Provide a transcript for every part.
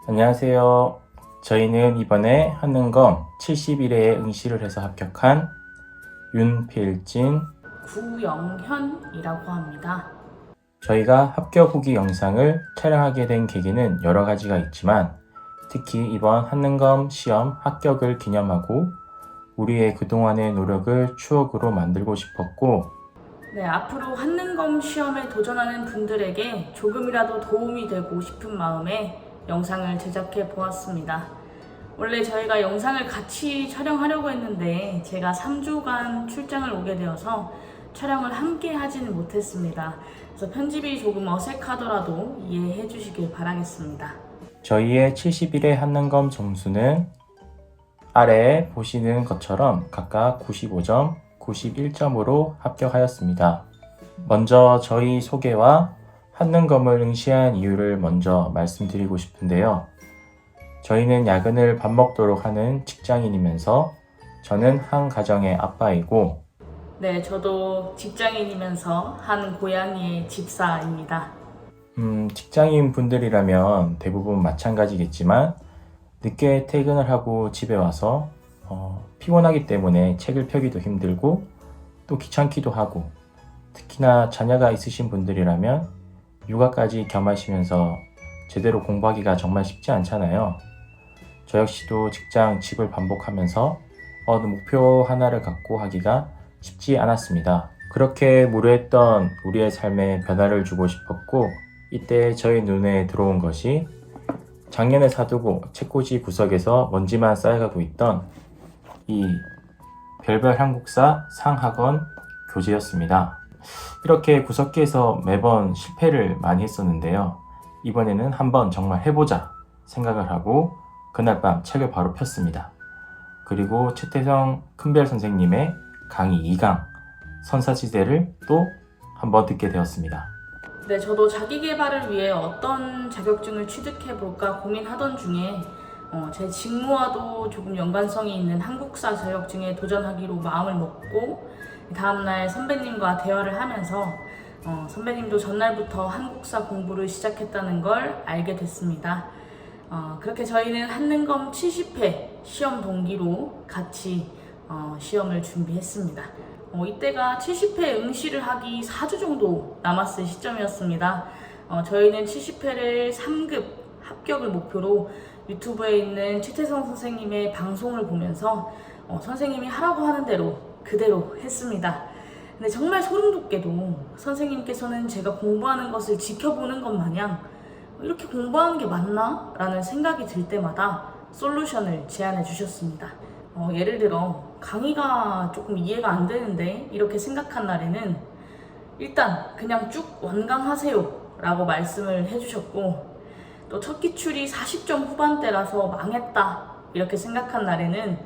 안녕하세요. 저희는 이번에 한능검 71회에 응시를 해서 합격한 윤필진, 구영현이라고 합니다. 저희가 합격 후기 영상을 촬영하게 된 계기는 여러 가지가 있지만 특히 이번 한능검 시험 합격을 기념하고 우리의 그동안의 노력을 추억으로 만들고 싶었고, 네, 앞으로 한능검 시험에 도전하는 분들에게 조금이라도 도움이 되고 싶은 마음에 영상을 제작해 보았습니다. 원래 저희가 영상을 같이 촬영하려고 했는데 제가 3주간 출장을 오게 되어서 촬영을 함께 하지는 못했습니다. 그래서 편집이 조금 어색하더라도 이해해 주시길 바라겠습니다. 저희의 71회 한능검 점수는 아래에 보시는 것처럼 각각 95점, 91점으로 합격하였습니다. 먼저 저희 소개와 한능검을 응시한 이유를 먼저 말씀드리고 싶은데요. 저희는 야근을 밥 먹도록 하는 직장인이면서 저는 한 가정의 아빠이고, 네, 저도 직장인이면서 한 고양이의 집사입니다. 직장인 분들이라면 대부분 마찬가지겠지만 늦게 퇴근을 하고 집에 와서 피곤하기 때문에 책을 펴기도 힘들고 또 귀찮기도 하고, 특히나 자녀가 있으신 분들이라면 육아까지 겸하시면서 제대로 공부하기가 정말 쉽지 않잖아요. 저 역시도 직장 집을 반복하면서 어느 목표 하나를 갖고 하기가 쉽지 않았습니다. 그렇게 무료했던 우리의 삶에 변화를 주고 싶었고, 이때 저희 눈에 들어온 것이 작년에 사두고 책꽂이 구석에서 먼지만 쌓여가고 있던 이 별별 한국사 상학원 교재였습니다. 이렇게 구석기에서 매번 실패를 많이 했었는데요. 이번에는 한번 정말 해보자 생각을 하고 그날 밤 책을 바로 폈습니다. 그리고 최태성 큰별 선생님의 강의 2강 선사시대를 또 한번 듣게 되었습니다. 네, 저도 자기 개발을 위해 어떤 자격증을 취득해볼까 고민하던 중에 제 직무와도 조금 연관성이 있는 한국사 자격증에 도전하기로 마음을 먹고 다음날 선배님과 대화를 하면서 선배님도 전날부터 한국사 공부를 시작했다는 걸 알게 됐습니다. 그렇게 저희는 한능검 70회 시험 동기로 같이 시험을 준비했습니다. 이때가 70회 응시를 하기 4주 정도 남았을 시점이었습니다. 저희는 70회를 3급 합격을 목표로 유튜브에 있는 최태성 선생님의 방송을 보면서 선생님이 하라고 하는 대로 그대로 했습니다. 근데 정말 소름 돋게도 선생님께서는 제가 공부하는 것을 지켜보는 것 마냥 이렇게 공부하는 게 맞나? 라는 생각이 들 때마다 솔루션을 제안해 주셨습니다. 예를 들어 강의가 조금 이해가 안 되는데 이렇게 생각한 날에는 일단 그냥 쭉 완강하세요 라고 말씀을 해주셨고, 또 첫 기출이 40점 후반대라서 망했다 이렇게 생각한 날에는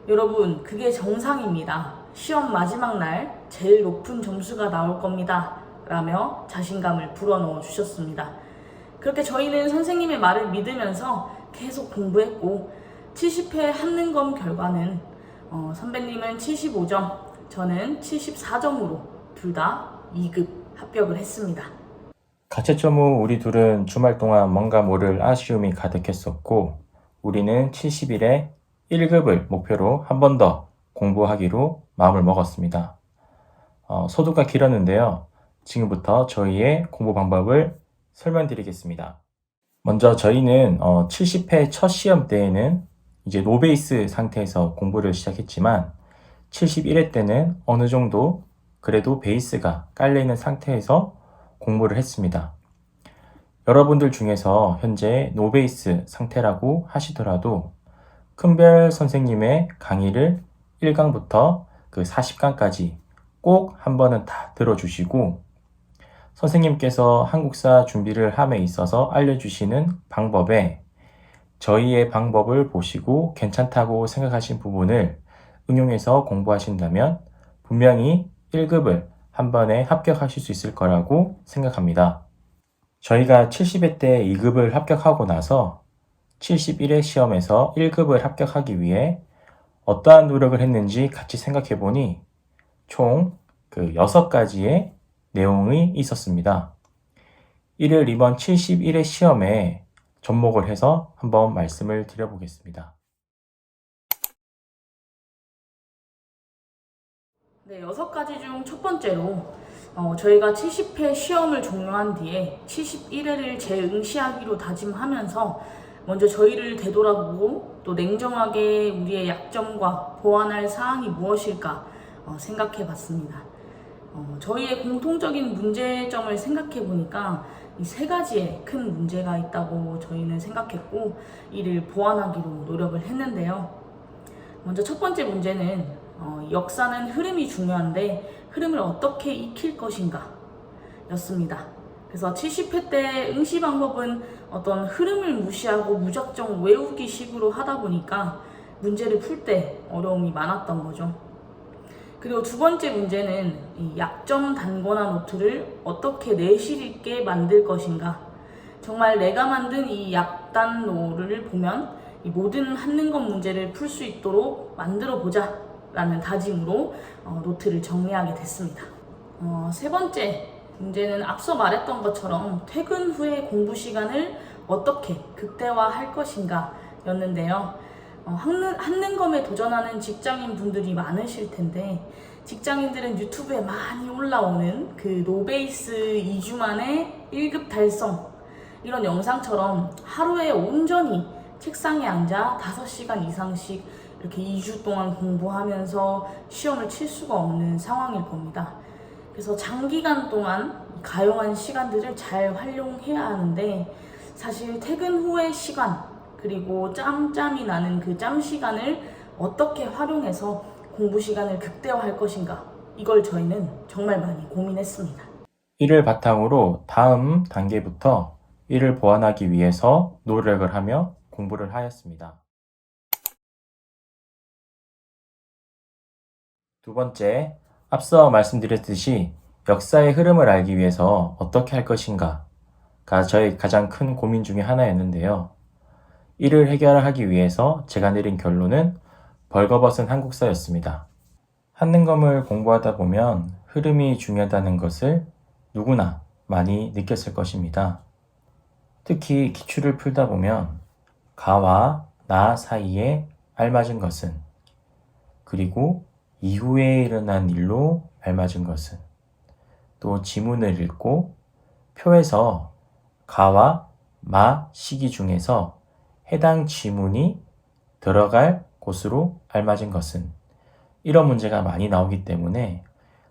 여러분 그게 정상입니다. 시험 마지막 날 제일 높은 점수가 나올 겁니다 라며 자신감을 불어넣어 주셨습니다. 그렇게 저희는 선생님의 말을 믿으면서 계속 공부했고 70회 한능검 결과는 선배님은 75점, 저는 74점으로 둘 다 2급 합격을 했습니다. 가채점 후 우리 둘은 주말 동안 뭔가 모를 아쉬움이 가득했었고, 우리는 70일에 1급을 목표로 한 번 더 공부하기로 마음을 먹었습니다. 소두가 길었는데요. 지금부터 저희의 공부 방법을 설명드리겠습니다. 먼저 저희는 70회 첫 시험 때에는 이제 노베이스 상태에서 공부를 시작했지만 71회 때는 어느 정도 그래도 베이스가 깔려있는 상태에서 공부를 했습니다. 여러분들 중에서 현재 노베이스 상태라고 하시더라도 큰별 선생님의 강의를 1강부터 그 40강까지 꼭 한 번은 다 들어주시고, 선생님께서 한국사 준비를 함에 있어서 알려주시는 방법에 저희의 방법을 보시고 괜찮다고 생각하신 부분을 응용해서 공부하신다면 분명히 1급을 한 번에 합격하실 수 있을 거라고 생각합니다. 저희가 70회 때 2급을 합격하고 나서 71회 시험에서 1급을 합격하기 위해 어떠한 노력을 했는지 같이 생각해 보니 총 6가지의 내용이 있었습니다. 이를 이번 71회 시험에 접목을 해서 한번 말씀을 드려보겠습니다. 네, 6가지 중 첫 번째로 저희가 70회 시험을 종료한 뒤에 71회를 재응시하기로 다짐하면서 먼저 저희를 되돌아보고 또 냉정하게 우리의 약점과 보완할 사항이 무엇일까 생각해 봤습니다. 저희의 공통적인 문제점을 생각해 보니까 이 3가지의 큰 문제가 있다고 저희는 생각했고 이를 보완하기로 노력을 했는데요. 먼저 첫 번째 문제는 역사는 흐름이 중요한데 흐름을 어떻게 익힐 것인가 였습니다. 그래서 70회 때 응시 방법은 어떤 흐름을 무시하고 무작정 외우기 식으로 하다 보니까 문제를 풀 때 어려움이 많았던 거죠. 그리고 두 번째 문제는 이 약점 단권화 노트를 어떻게 내실 있게 만들 것인가. 정말 내가 만든 이 약단노를 보면 이 모든 한능검 문제를 풀 수 있도록 만들어 보자 라는 다짐으로 노트를 정리하게 됐습니다. 세 번째 문제는 앞서 말했던 것처럼 퇴근 후에 공부 시간을 어떻게 극대화할 것인가 였는데요. 한능검에 도전하는 직장인 분들이 많으실 텐데 직장인들은 유튜브에 많이 올라오는 그 노베이스 2주 만에 1급 달성 이런 영상처럼 하루에 온전히 책상에 앉아 5시간 이상씩 이렇게 2주 동안 공부하면서 시험을 칠 수가 없는 상황일 겁니다. 그래서 장기간 동안 가용한 시간들을 잘 활용해야 하는데 사실 퇴근 후의 시간 그리고 짬짬이 나는 그 짬 시간을 어떻게 활용해서 공부 시간을 극대화할 것인가 이걸 저희는 정말 많이 고민했습니다. 이를 바탕으로 다음 단계부터 이를 보완하기 위해서 노력을 하며 공부를 하였습니다. 두 번째, 앞서 말씀드렸듯이 역사의 흐름을 알기 위해서 어떻게 할 것인가가 저의 가장 큰 고민 중에 하나였는데요. 이를 해결하기 위해서 제가 내린 결론은 벌거벗은 한국사였습니다. 한능검을 공부하다 보면 흐름이 중요하다는 것을 누구나 많이 느꼈을 것입니다. 특히 기출을 풀다 보면 가와 나 사이에 알맞은 것은 그리고 이후에 일어난 일로 알맞은 것은 또 지문을 읽고 표에서 가와 마 시기 중에서 해당 지문이 들어갈 곳으로 알맞은 것은 이런 문제가 많이 나오기 때문에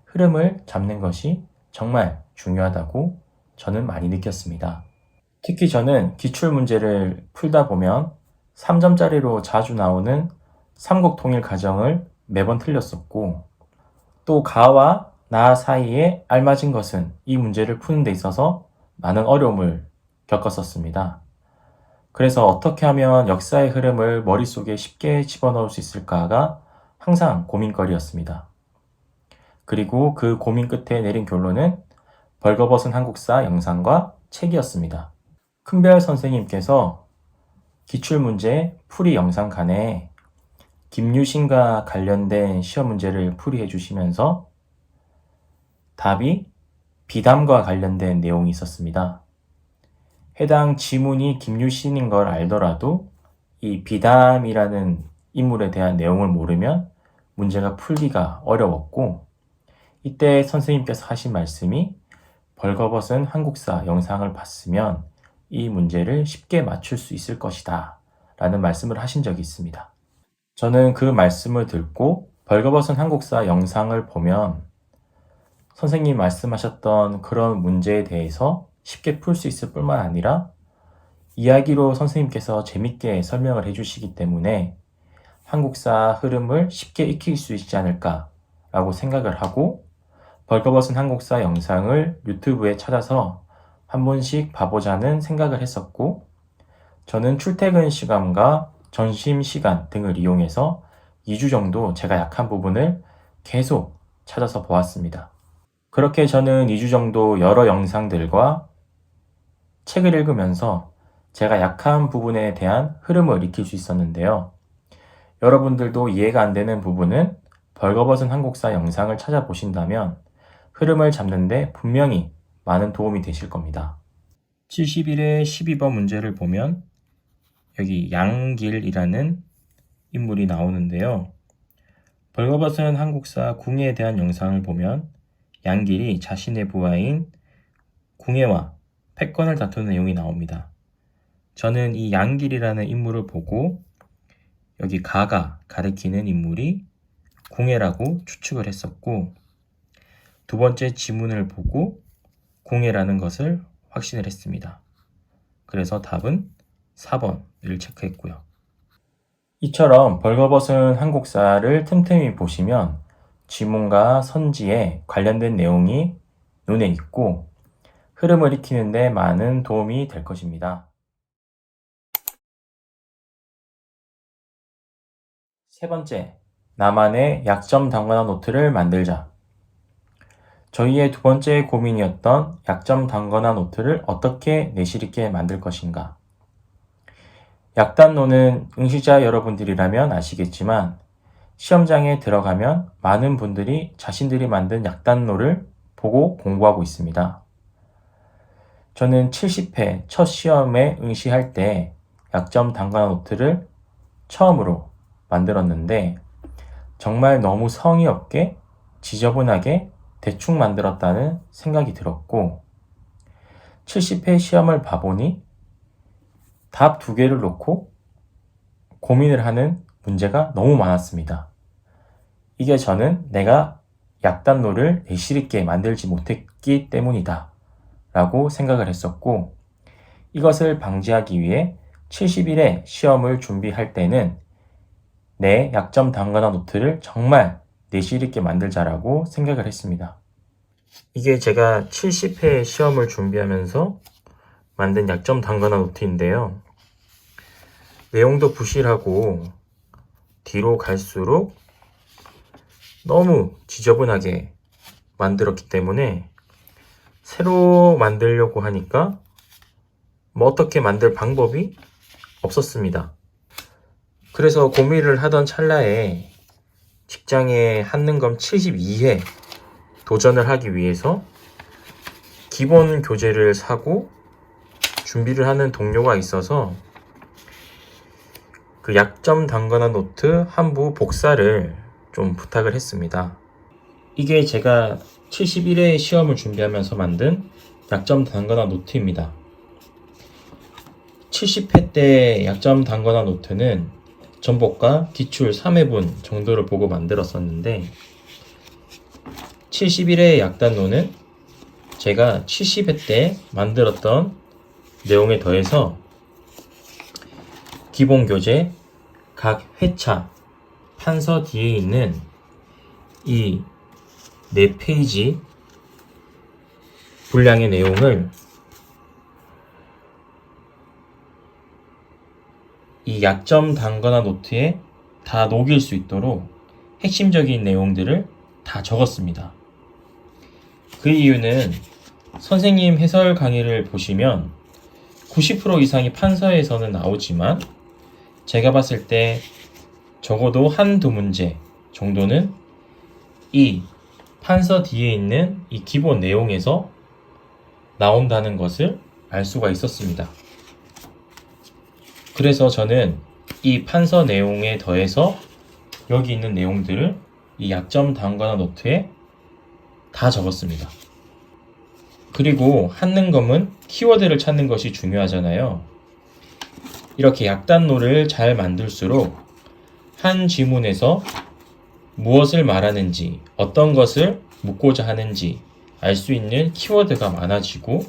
흐름을 잡는 것이 정말 중요하다고 저는 많이 느꼈습니다. 특히 저는 기출문제를 풀다 보면 3점짜리로 자주 나오는 삼국통일 가정을 매번 틀렸었고 또 가와 나 사이에 알맞은 것은 이 문제를 푸는 데 있어서 많은 어려움을 겪었었습니다. 그래서 어떻게 하면 역사의 흐름을 머릿속에 쉽게 집어넣을 수 있을까가 항상 고민거리였습니다. 그리고 그 고민 끝에 내린 결론은 벌거벗은 한국사 영상과 책이었습니다. 큰별 선생님께서 기출문제 풀이 영상간에 김유신과 관련된 시험 문제를 풀이해 주시면서 답이 비담과 관련된 내용이 있었습니다. 해당 지문이 김유신인 걸 알더라도 이 비담이라는 인물에 대한 내용을 모르면 문제가 풀기가 어려웠고 이때 선생님께서 하신 말씀이 벌거벗은 한국사 영상을 봤으면 이 문제를 쉽게 맞출 수 있을 것이다 라는 말씀을 하신 적이 있습니다. 저는 그 말씀을 듣고 벌거벗은 한국사 영상을 보면 선생님 말씀하셨던 그런 문제에 대해서 쉽게 풀 수 있을 뿐만 아니라 이야기로 선생님께서 재밌게 설명을 해주시기 때문에 한국사 흐름을 쉽게 익힐 수 있지 않을까라고 생각을 하고 벌거벗은 한국사 영상을 유튜브에 찾아서 한 번씩 봐보자는 생각을 했었고 저는 출퇴근 시간과 점심시간 등을 이용해서 2주 정도 제가 약한 부분을 계속 찾아서 보았습니다. 그렇게 저는 2주 정도 여러 영상들과 책을 읽으면서 제가 약한 부분에 대한 흐름을 익힐 수 있었는데요. 여러분들도 이해가 안 되는 부분은 벌거벗은 한국사 영상을 찾아보신다면 흐름을 잡는데 분명히 많은 도움이 되실 겁니다. 71회 12번 문제를 보면 여기 양길이라는 인물이 나오는데요. 벌거벗은 한국사 궁예에 대한 영상을 보면 양길이 자신의 부하인 궁예와 패권을 다투는 내용이 나옵니다. 저는 이 양길이라는 인물을 보고 여기 가가 가리키는 인물이 궁예라고 추측을 했었고, 두 번째 지문을 보고 궁예라는 것을 확신을 했습니다. 그래서 답은 4번을 체크했고요. 이처럼 벌거벗은 한국사를 틈틈이 보시면 지문과 선지에 관련된 내용이 눈에 익고 흐름을 익히는 데 많은 도움이 될 것입니다. 세 번째, 나만의 약점 단권화 노트를 만들자. 저희의 두 번째 고민이었던 약점 단권화 노트를 어떻게 내실 있게 만들 것인가. 약단노는 응시자 여러분들이라면 아시겠지만 시험장에 들어가면 많은 분들이 자신들이 만든 약단노를 보고 공부하고 있습니다. 저는 70회 첫 시험에 응시할 때 약점 단권화 노트를 처음으로 만들었는데 정말 너무 성의 없게 지저분하게 대충 만들었다는 생각이 들었고, 70회 시험을 봐보니 답 2개를 놓고 고민을 하는 문제가 너무 많았습니다. 이게 저는 내가 약단노를 내실 있게 만들지 못했기 때문이다 라고 생각을 했었고, 이것을 방지하기 위해 70일의 시험을 준비할 때는 내 약점 단권화 노트를 정말 내실 있게 만들자라고 생각을 했습니다. 이게 제가 70회 시험을 준비하면서 만든 약점 단권화 노트인데요. 내용도 부실하고 뒤로 갈수록 너무 지저분하게 만들었기 때문에 새로 만들려고 하니까 어떻게 만들 방법이 없었습니다. 그래서 고민을 하던 찰나에 직장에 한능검 72회 도전을 하기 위해서 기본 교재를 사고 준비를 하는 동료가 있어서 그 약점 단권화 노트 한부 복사를 좀 부탁을 했습니다. 이게 제가 71회 시험을 준비하면서 만든 약점 단권화 노트입니다. 70회 때 약점 단권화 노트는 전복과 기출 3회분 정도를 보고 만들었었는데 71회 약단노는 제가 70회 때 만들었던 내용에 더해서 기본 교재 각 회차 판서 뒤에 있는 이 4페이지 분량의 내용을 이 약점 단권화 노트에 다 녹일 수 있도록 핵심적인 내용들을 다 적었습니다. 그 이유는 선생님 해설 강의를 보시면 90% 이상이 판서에서는 나오지만 제가 봤을 때 적어도 한두 문제 정도는 이 판서 뒤에 있는 이 기본 내용에서 나온다는 것을 알 수가 있었습니다. 그래서 저는 이 판서 내용에 더해서 여기 있는 내용들을 이 약점 단권화 노트에 다 적었습니다. 그리고 한능검은 키워드를 찾는 것이 중요하잖아요. 이렇게 약단노를 잘 만들수록 한 지문에서 무엇을 말하는지, 어떤 것을 묻고자 하는지 알 수 있는 키워드가 많아지고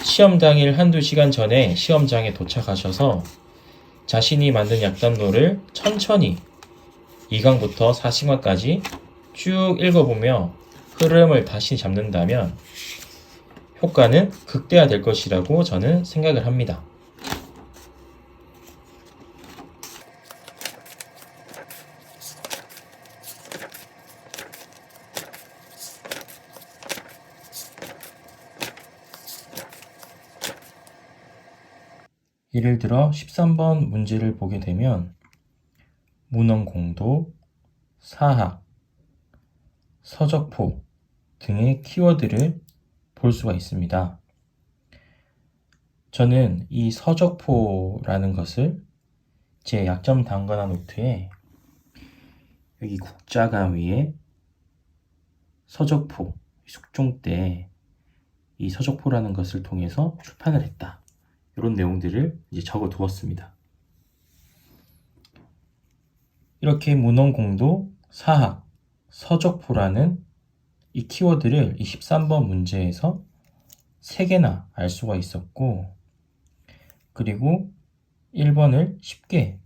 시험 당일 한두 시간 전에 시험장에 도착하셔서 자신이 만든 약단노를 천천히 2강부터 4시간까지 쭉 읽어보며 흐름을 다시 잡는다면 효과는 극대화될 것이라고 저는 생각을 합니다. 예를 들어 13번 문제를 보게 되면 문헌공도, 사학, 서적포 등의 키워드를 볼 수가 있습니다. 저는 이 서적포라는 것을 제 약점 담거나 노트에 여기 국자가 위에 서적포, 숙종 때 이 서적포라는 것을 통해서 출판을 했다. 이런 내용들을 이제 적어 두었습니다. 이렇게 문헌공도, 사학, 서적포라는 이 키워드를 이 13번 문제에서 3개나 알 수가 있었고, 그리고 1번을 쉽게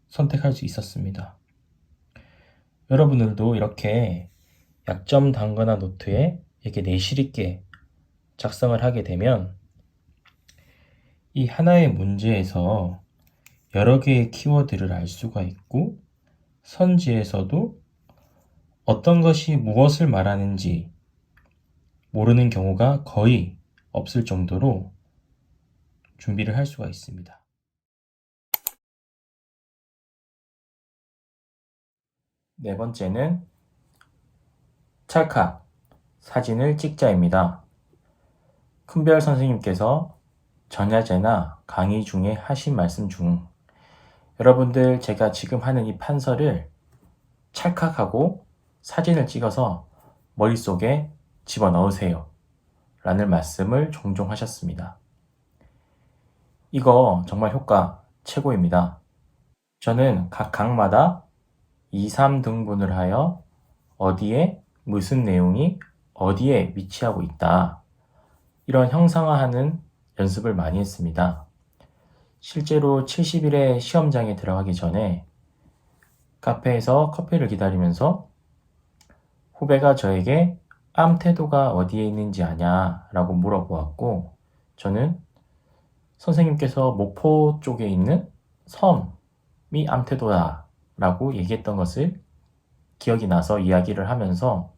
선택할 수 있었습니다. 여러분들도 이렇게 약점 담거나 노트에 이렇게 내실 있게 작성을 하게 되면 이 하나의 문제에서 여러 개의 키워드를 알 수가 있고, 선지에서도 어떤 것이 무엇을 말하는지 모르는 경우가 거의 없을 정도로 준비를 할 수가 있습니다. 네 번째는 찰칵, 사진을 찍자입니다. 큰별 선생님께서 전야제나 강의 중에 하신 말씀 중 여러분들 제가 지금 하는 이 판서를 찰칵하고 사진을 찍어서 머릿속에 집어넣으세요 라는 말씀을 종종 하셨습니다. 이거 정말 효과 최고입니다. 저는 각 강마다 2, 3등분을 하여 어디에 무슨 내용이 어디에 위치하고 있다, 이런 형상화하는 연습을 많이 했습니다. 실제로 70일의 시험장에 들어가기 전에 카페에서 커피를 기다리면서 후배가 저에게 암태도가 어디에 있는지 아냐 라고 물어보았고, 저는 선생님께서 목포 쪽에 있는 섬이 암태도다 라고 얘기했던 것을 기억이 나서 이야기를 하면서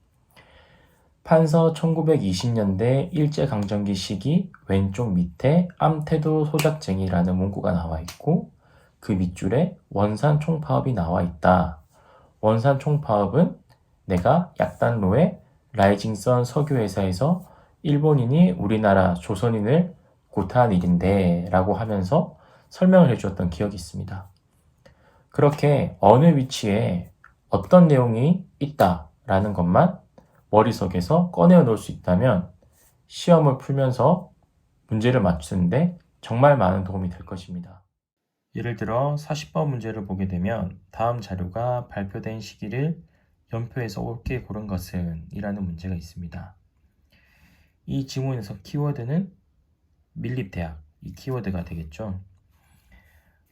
판서 1920년대 일제강점기 시기 왼쪽 밑에 암태도 소작쟁이라는 문구가 나와 있고, 그 밑줄에 원산 총파업이 나와 있다. 원산 총파업은 내가 약단로의 라이징선 석유회사에서 일본인이 우리나라 조선인을 구타한 일인데 라고 하면서 설명을 해주었던 기억이 있습니다. 그렇게 어느 위치에 어떤 내용이 있다라는 것만 머릿속에서 꺼내어 놓을 수 있다면 시험을 풀면서 문제를 맞추는데 정말 많은 도움이 될 것입니다. 예를 들어 40번 문제를 보게 되면 다음 자료가 발표된 시기를 연표에서 옳게 고른 것은 이라는 문제가 있습니다. 이 지문에서 키워드는 밀립대학, 이 키워드가 되겠죠.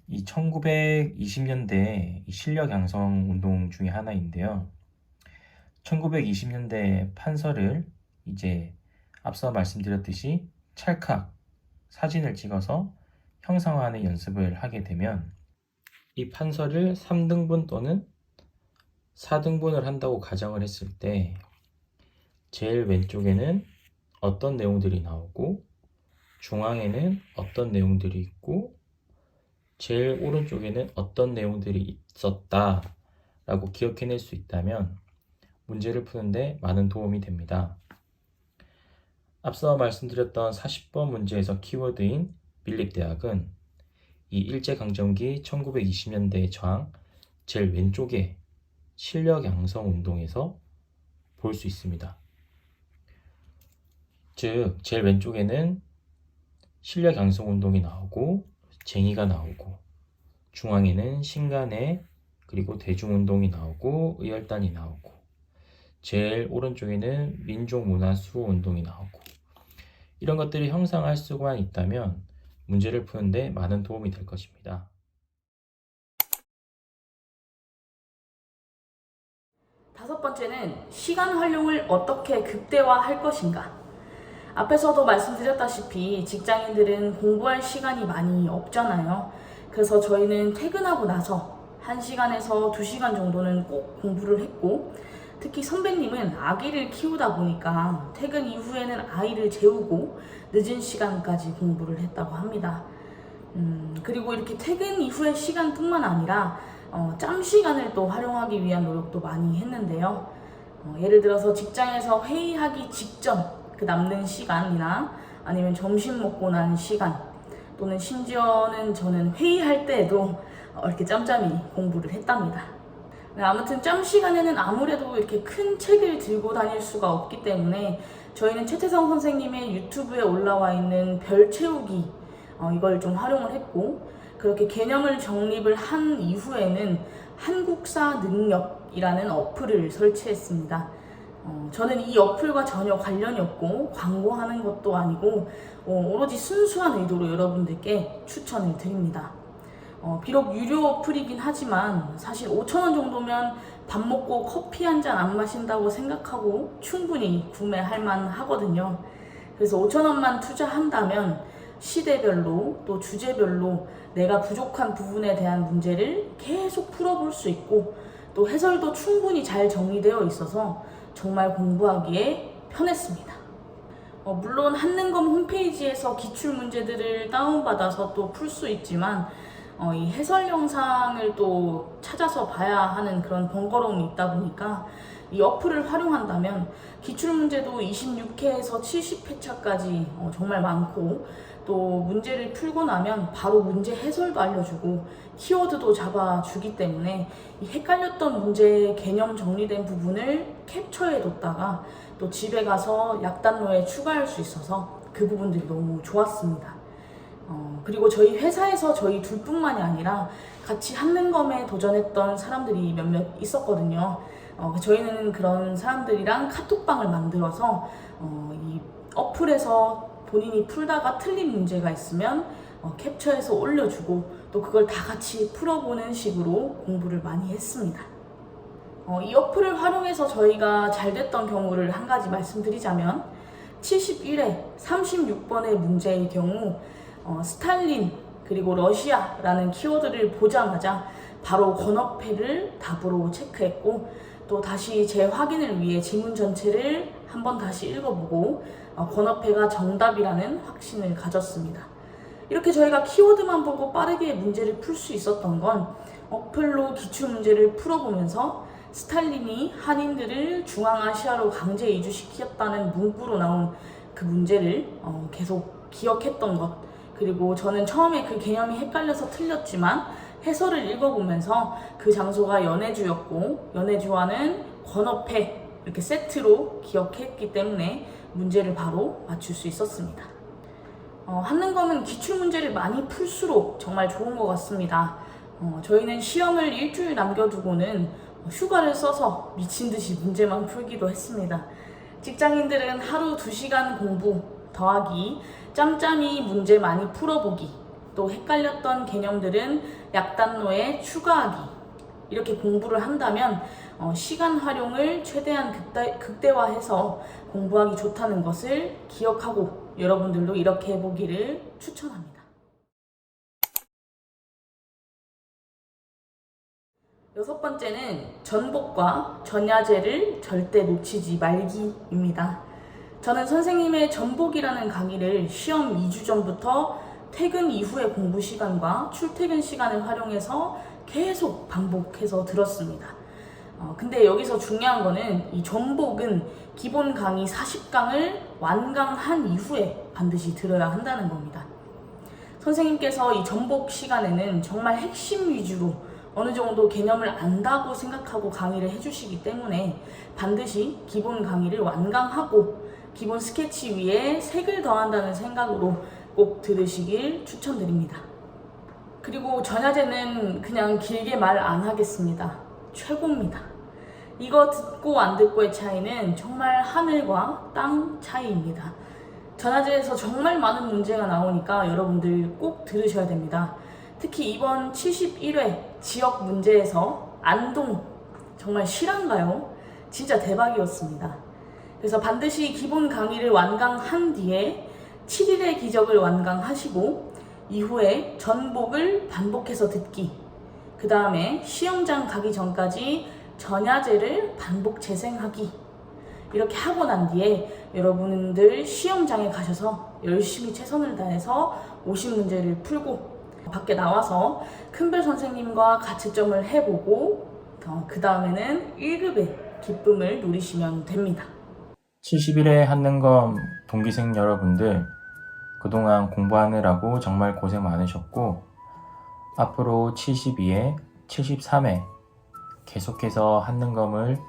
이 1920년대 실력 양성 운동 중에 하나인데요. 1920년대 판서를 이제 앞서 말씀드렸듯이 찰칵 사진을 찍어서 형상화하는 연습을 하게 되면 이 판서를 3등분 또는 4등분을 한다고 가정을 했을 때 제일 왼쪽에는 어떤 내용들이 나오고 중앙에는 어떤 내용들이 있고 제일 오른쪽에는 어떤 내용들이 있었다 라고 기억해낼 수 있다면 문제를 푸는데 많은 도움이 됩니다. 앞서 말씀드렸던 40번 문제에서 키워드인 밀립대학은 이 일제강점기 1920년대의 저항 제일 왼쪽에 실력 양성 운동에서 볼 수 있습니다. 즉 제일 왼쪽에는 실력 양성 운동이 나오고 쟁의가 나오고, 중앙에는 신간회 그리고 대중운동이 나오고 의열단이 나오고, 제일 오른쪽에는 민족문화수호운동이 나오고, 이런 것들이 형상할 수만 있다면 문제를 푸는데 많은 도움이 될 것입니다. 다섯 번째는 시간 활용을 어떻게 극대화할 것인가. 앞에서도 말씀드렸다시피 직장인들은 공부할 시간이 많이 없잖아요. 그래서 저희는 퇴근하고 나서 1시간에서 2시간 정도는 꼭 공부를 했고, 특히 선배님은 아기를 키우다 보니까 퇴근 이후에는 아이를 재우고 늦은 시간까지 공부를 했다고 합니다. 그리고 이렇게 퇴근 이후의 시간뿐만 아니라 짬 시간을 또 활용하기 위한 노력도 많이 했는데요. 예를 들어서 직장에서 회의하기 직전 그 남는 시간이나 아니면 점심 먹고 난 시간, 또는 심지어는 저는 회의할 때에도 이렇게 짬짬이 공부를 했답니다. 네, 아무튼 짬 시간에는 아무래도 이렇게 큰 책을 들고 다닐 수가 없기 때문에 저희는 최태성 선생님의 유튜브에 올라와 있는 별 채우기 이걸 좀 활용을 했고, 그렇게 개념을 정립을 한 이후에는 한국사 능력이라는 어플을 설치했습니다. 저는 이 어플과 전혀 관련이 없고 광고하는 것도 아니고 오로지 순수한 의도로 여러분들께 추천을 드립니다. 비록 유료 어플이긴 하지만 사실 5,000원 정도면 밥 먹고 커피 한 잔 안 마신다고 생각하고 충분히 구매할 만 하거든요. 그래서 5,000원만 투자한다면 시대별로 또 주제별로 내가 부족한 부분에 대한 문제를 계속 풀어볼 수 있고, 또 해설도 충분히 잘 정리되어 있어서 정말 공부하기에 편했습니다. 물론 한능검 홈페이지에서 기출 문제들을 다운받아서 또 풀 수 있지만 이 해설 영상을 또 찾아서 봐야 하는 그런 번거로움이 있다 보니까 이 어플을 활용한다면 기출 문제도 26회에서 70회차까지 정말 많고, 또 문제를 풀고 나면 바로 문제 해설도 알려주고 키워드도 잡아주기 때문에 이 헷갈렸던 문제의 개념 정리된 부분을 캡처해뒀다가 또 집에 가서 약단노에 추가할 수 있어서 그 부분들이 너무 좋았습니다. 그리고 저희 회사에서 저희 둘뿐만이 아니라 같이 한능검에 도전했던 사람들이 몇몇 있었거든요. 저희는 그런 사람들이랑 카톡방을 만들어서 이 어플에서 본인이 풀다가 틀린 문제가 있으면 캡처해서 올려주고 또 그걸 다 같이 풀어보는 식으로 공부를 많이 했습니다. 이 어플을 활용해서 저희가 잘 됐던 경우를 한 가지 말씀드리자면 71회 36번의 문제의 경우 스탈린 그리고 러시아라는 키워드를 보자마자 바로 권어패를 답으로 체크했고, 또 다시 재확인을 위해 지문 전체를 한번 다시 읽어보고 권어패가 정답이라는 확신을 가졌습니다. 이렇게 저희가 키워드만 보고 빠르게 문제를 풀 수 있었던 건 어플로 기출 문제를 풀어보면서 스탈린이 한인들을 중앙아시아로 강제 이주시켰다는 문구로 나온 그 문제를 계속 기억했던 것, 그리고 저는 처음에 그 개념이 헷갈려서 틀렸지만 해설을 읽어보면서 그 장소가 연해주였고 연해주와는 권어패 이렇게 세트로 기억했기 때문에 문제를 바로 맞출 수 있었습니다. 한능검은 기출문제를 많이 풀수록 정말 좋은 것 같습니다. 저희는 시험을 일주일 남겨두고는 휴가를 써서 미친듯이 문제만 풀기도 했습니다. 직장인들은 하루 2시간 공부 더하기 짬짬이 문제 많이 풀어보기, 또 헷갈렸던 개념들은 약단노에 추가하기, 이렇게 공부를 한다면 시간 활용을 최대한 극대화해서 공부하기 좋다는 것을 기억하고 여러분들도 이렇게 해보기를 추천합니다. 여섯 번째는 전복과 전야제를 절대 놓치지 말기입니다. 저는 선생님의 전복이라는 강의를 시험 2주 전부터 퇴근 이후의 공부 시간과 출퇴근 시간을 활용해서 계속 반복해서 들었습니다. 근데 여기서 중요한 거는 이 전복은 기본 강의 40강을 완강한 이후에 반드시 들어야 한다는 겁니다. 선생님께서 이 전복 시간에는 정말 핵심 위주로 어느 정도 개념을 안다고 생각하고 강의를 해주시기 때문에 반드시 기본 강의를 완강하고 기본 스케치 위에 색을 더한다는 생각으로 꼭 들으시길 추천드립니다. 그리고 전야제는 그냥 길게 말 안 하겠습니다. 최고입니다. 이거 듣고 안 듣고의 차이는 정말 하늘과 땅 차이입니다. 전야제에서 정말 많은 문제가 나오니까 여러분들 꼭 들으셔야 됩니다. 특히 이번 71회 지역 문제에서 안동 정말 실한가요? 진짜 대박이었습니다. 그래서 반드시 기본 강의를 완강한 뒤에 7일의 기적을 완강하시고 이후에 전복을 반복해서 듣기, 그 다음에 시험장 가기 전까지 전야제를 반복 재생하기, 이렇게 하고 난 뒤에 여러분들 시험장에 가셔서 열심히 최선을 다해서 50문제를 풀고 밖에 나와서 큰별 선생님과 가채점을 해보고 그 다음에는 1급의 기쁨을 누리시면 됩니다. 71회 한능검 동기생 여러분들, 그동안 공부하느라고 정말 고생 많으셨고 앞으로 72회, 73회 계속해서 한능검을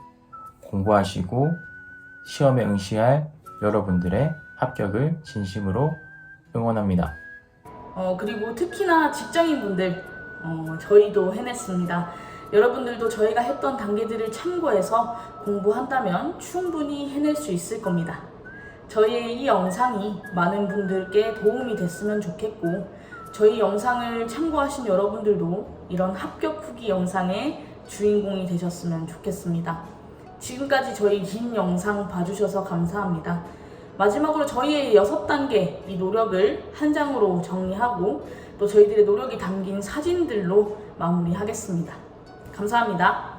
공부하시고 시험에 응시할 여러분들의 합격을 진심으로 응원합니다. 그리고 특히나 직장인분들 저희도 해냈습니다. 여러분들도 저희가 했던 단계들을 참고해서 공부한다면 충분히 해낼 수 있을 겁니다. 저희의 이 영상이 많은 분들께 도움이 됐으면 좋겠고 저희 영상을 참고하신 여러분들도 이런 합격 후기 영상의 주인공이 되셨으면 좋겠습니다. 지금까지 저희 긴 영상 봐주셔서 감사합니다. 마지막으로 저희의 6단계 이 노력을 한 장으로 정리하고 또 저희들의 노력이 담긴 사진들로 마무리하겠습니다. 감사합니다.